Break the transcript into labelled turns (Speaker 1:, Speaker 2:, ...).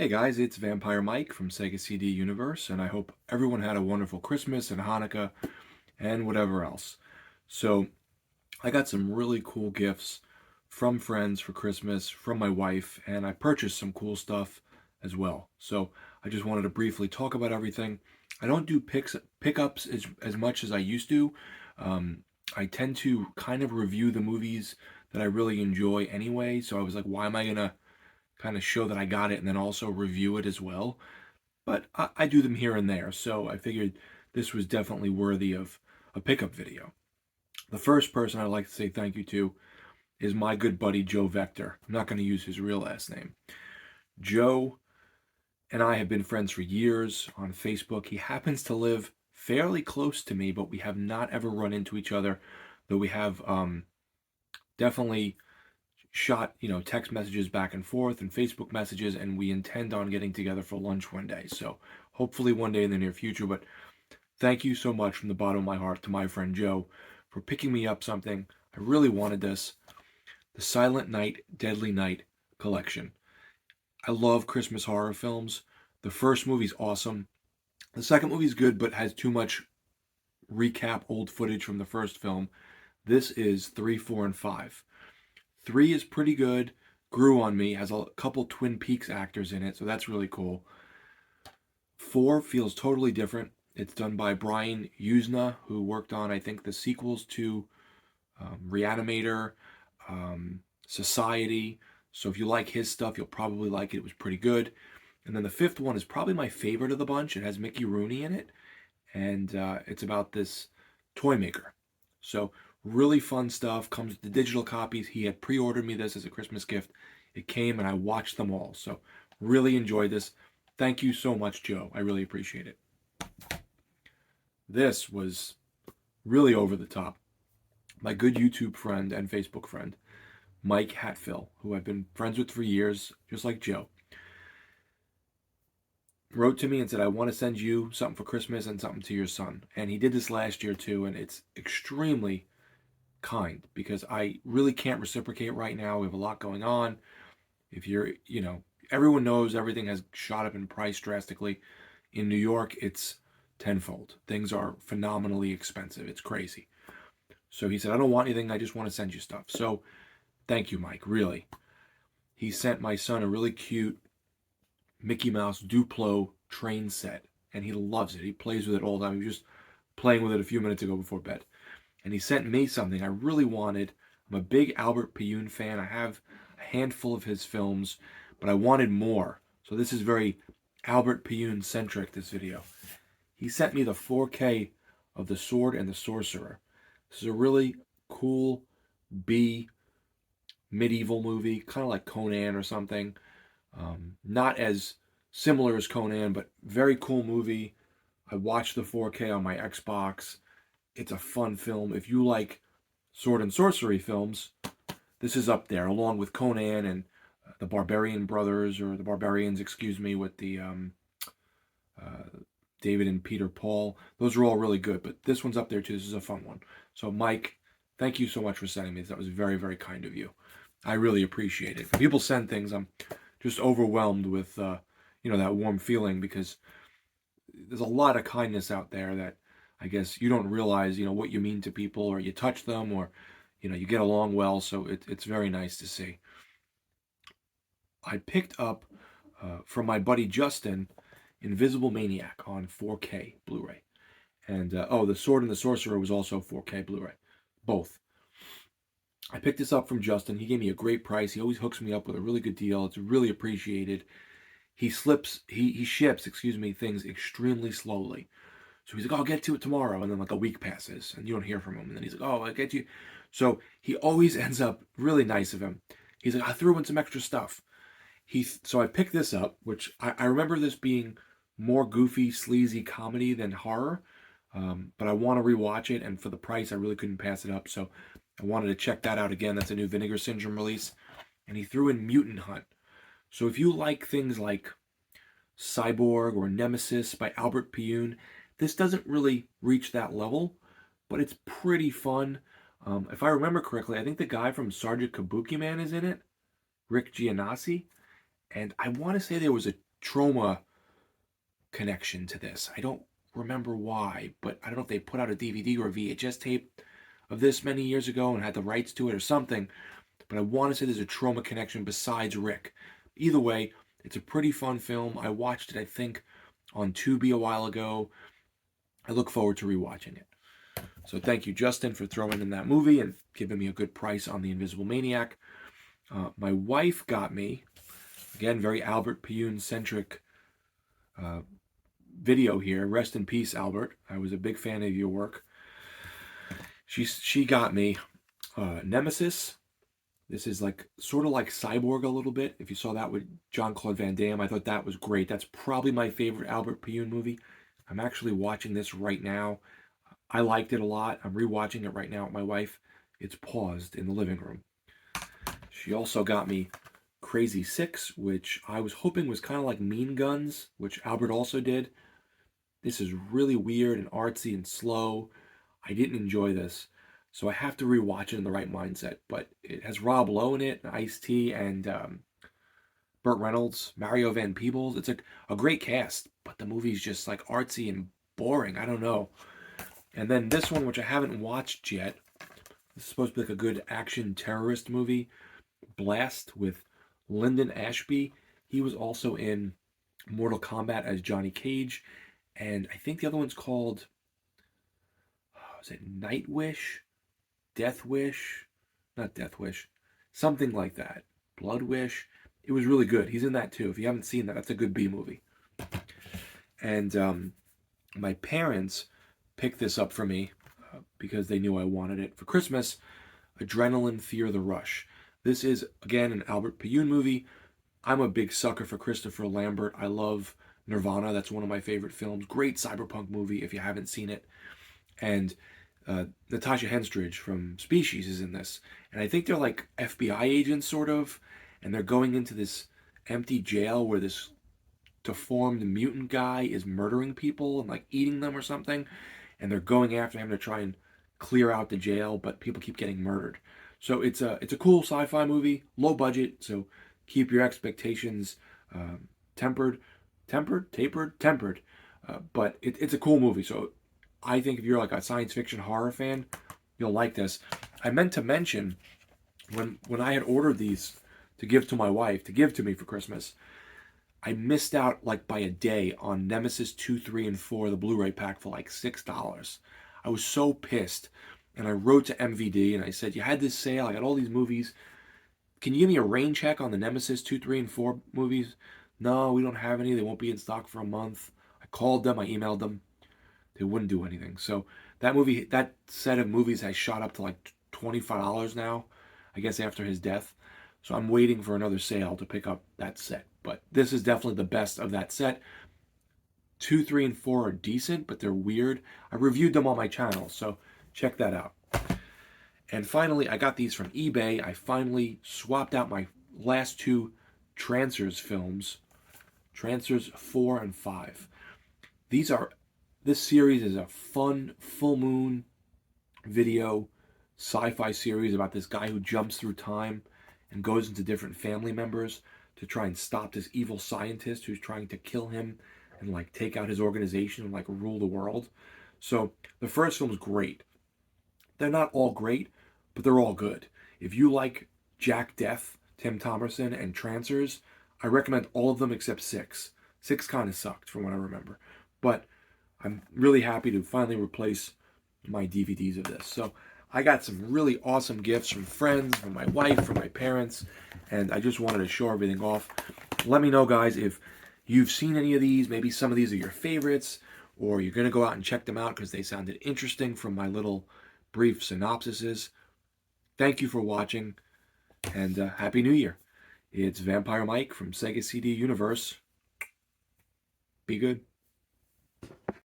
Speaker 1: Hey guys, it's Vampire Mike from Sega CD Universe, and I hope everyone had a wonderful Christmas and Hanukkah and whatever else. So, I got some really cool gifts from friends for Christmas, from my wife, and I purchased some cool stuff as well. So, I just wanted to briefly talk about everything. I don't do pickups as much as I used to. Um, I tend to kind of review the movies that I really enjoy anyway, so I was like, why am I gonna kind of show that I got it and then also review it as well. But I do them here and there, so I figured this was definitely worthy of a pickup video. The first person I'd like to say thank you to is my good buddy Joe Vector. I'm not going to use his real last name. Joe and I have been friends for years on Facebook. He happens to live fairly close to me, but we have not ever run into each other, though we have definitely shot, text messages back and forth and Facebook messages, and we intend on getting together for lunch one day. So hopefully one day in the near future. But thank you so much from the bottom of my heart to my friend Joe for picking me up something. I really wanted this. The Silent Night, Deadly Night collection. I love Christmas horror films. The first movie's awesome. The second movie's good, but has too much recap old footage from the first film. This is 3, 4, and 5. 3 is pretty good. Grew on me. Has a couple Twin Peaks actors in it, so that's really cool. 4 feels totally different. It's done by Brian Usna, who worked on, I think, the sequels to Reanimator, Society. So if you like his stuff, you'll probably like it. It was pretty good. And then the 5th one is probably my favorite of the bunch. It has Mickey Rooney in it, and it's about this toy maker. So really fun stuff. Comes with the digital copies. He had pre-ordered me this as a Christmas gift. It came and I watched them all. So really enjoyed this. Thank you so much, Joe. I really appreciate it. This was really over the top. My good YouTube friend and Facebook friend, Mike Hatfill, who I've been friends with for years, just like Joe, wrote to me and said, I want to send you something for Christmas and something to your son. And he did this last year too, and it's extremely kind because I really can't reciprocate right now. We have a lot going on. If you're, everyone knows everything has shot up in price drastically. In New York, it's tenfold. Things are phenomenally expensive. It's crazy. So he said, I don't want anything. I just want to send you stuff. So thank you, Mike. Really. He sent my son a really cute Mickey Mouse Duplo train set, and he loves it. He plays with it all the time. He was just playing with it a few minutes ago before bed. And he sent me something I really wanted. I'm a big Albert Pyun fan. I have a handful of his films, but I wanted more. So this is very Albert Pyun centric, this video. He sent me the 4K of The Sword and the Sorcerer. This is a really cool B medieval movie, kind of like Conan or something. Not as similar as Conan, but very cool movie. I watched the 4K on my Xbox. It's a fun film. If you like sword and sorcery films, this is up there, along with Conan and the Barbarian Brothers, or the Barbarians, excuse me, with the David and Peter Paul. Those are all really good, but this one's up there too. This is a fun one. So, Mike, thank you so much for sending me this. That was very, very kind of you. I really appreciate it. When people send things, I'm just overwhelmed with, that warm feeling, because there's a lot of kindness out there that I guess you don't realize, what you mean to people, or you touch them, or, you get along well. So it's very nice to see. I picked up from my buddy Justin, Invisible Maniac on 4K Blu-ray. And, The Sword and the Sorcerer was also 4K Blu-ray. Both. I picked this up from Justin. He gave me a great price. He always hooks me up with a really good deal. It's really appreciated. He ships, things extremely slowly. So he's like, oh, I'll get to it tomorrow. And then like a week passes and you don't hear from him. And then he's like, oh, I'll get to you. So he always ends up really nice of him. He's like, I threw in some extra stuff. So I picked this up, which I remember this being more goofy, sleazy comedy than horror. But I want to rewatch it. And for the price, I really couldn't pass it up. So I wanted to check that out again. That's a new Vinegar Syndrome release. And he threw in Mutant Hunt. So if you like things like Cyborg or Nemesis by Albert Pyun, this doesn't really reach that level, but it's pretty fun. If I remember correctly, I think the guy from Sergeant Kabuki Man is in it, Rick Gianassi. And I want to say there was a trauma connection to this. I don't remember why, but I don't know if they put out a DVD or a VHS tape of this many years ago and had the rights to it or something, but I want to say there's a trauma connection besides Rick. Either way, it's a pretty fun film. I watched it, I think, on Tubi a while ago. I look forward to rewatching it. So thank you, Justin, for throwing in that movie and giving me a good price on The Invisible Maniac. My wife got me, again, very Albert Puyun-centric video here. Rest in peace, Albert. I was a big fan of your work. She got me Nemesis. This is like sort of like Cyborg a little bit. If you saw that with Jean-Claude Van Damme, I thought that was great. That's probably my favorite Albert Puyun movie. I'm actually watching this right now. I liked it a lot. I'm rewatching it right now with my wife. It's paused in the living room. She also got me Crazy Six, which I was hoping was kind of like Mean Guns, which Albert also did. This is really weird and artsy and slow. I didn't enjoy this, so I have to rewatch it in the right mindset. But it has Rob Lowe in it, Ice-T, and Burt Reynolds, Mario Van Peebles. It's a great cast, but the movie's just like artsy and boring. I don't know. And then this one, which I haven't watched yet, this is supposed to be like a good action terrorist movie, Blast, with Lyndon Ashby. He was also in Mortal Kombat as Johnny Cage, and I think the other one's called, is it Night Wish? Death Wish? Not Death Wish. Something like that. Blood Wish. It was really good. He's in that too. If you haven't seen that, that's a good B movie. And my parents picked this up for me because they knew I wanted it for Christmas. Adrenaline, Fear the Rush. This is, again, an Albert Puyun movie. I'm a big sucker for Christopher Lambert. I love Nirvana. That's one of my favorite films. Great cyberpunk movie if you haven't seen it. And Natasha Henstridge from Species is in this. And I think they're like FBI agents, sort of. And they're going into this empty jail where this deformed mutant guy is murdering people and like eating them or something. And they're going after him to try and clear out the jail, but people keep getting murdered. So it's a cool sci-fi movie, low budget, so keep your expectations tempered. But it's a cool movie. So I think if you're like a science fiction horror fan, you'll like this. I meant to mention when I had ordered these to give to my wife, to give to me for Christmas, I missed out like by a day on Nemesis 2, 3, and 4, the Blu-ray pack for like $6. I was so pissed. And I wrote to MVD and I said, you had this sale, I got all these movies. Can you give me a rain check on the Nemesis 2, 3, and 4 movies? No, we don't have any. They won't be in stock for a month. I called them, I emailed them. They wouldn't do anything. So that set of movies has shot up to like $25 now, I guess after his death. So I'm waiting for another sale to pick up that set. But this is definitely the best of that set. 2, 3, and 4 are decent, but they're weird. I reviewed them on my channel, so check that out. And finally, I got these from eBay. I finally swapped out my last two Trancers films, Trancers 4 and 5. This series is a fun, full moon video sci-fi series about this guy who jumps through time and goes into different family members to try and stop this evil scientist who's trying to kill him and like take out his organization and like rule the world. So the first film's great. They're not all great, but they're all good. If you like Jack Death, Tim Thomerson, and Trancers, I recommend all of them except 6. 6 kind of sucked from what I remember. But I'm really happy to finally replace my DVDs of this. So I got some really awesome gifts from friends, from my wife, from my parents, and I just wanted to show everything off. Let me know, guys, if you've seen any of these. Maybe some of these are your favorites, or you're going to go out and check them out because they sounded interesting from my little brief synopsises. Thank you for watching, and Happy New Year. It's Vampire Mike from Sega CD Universe. Be good.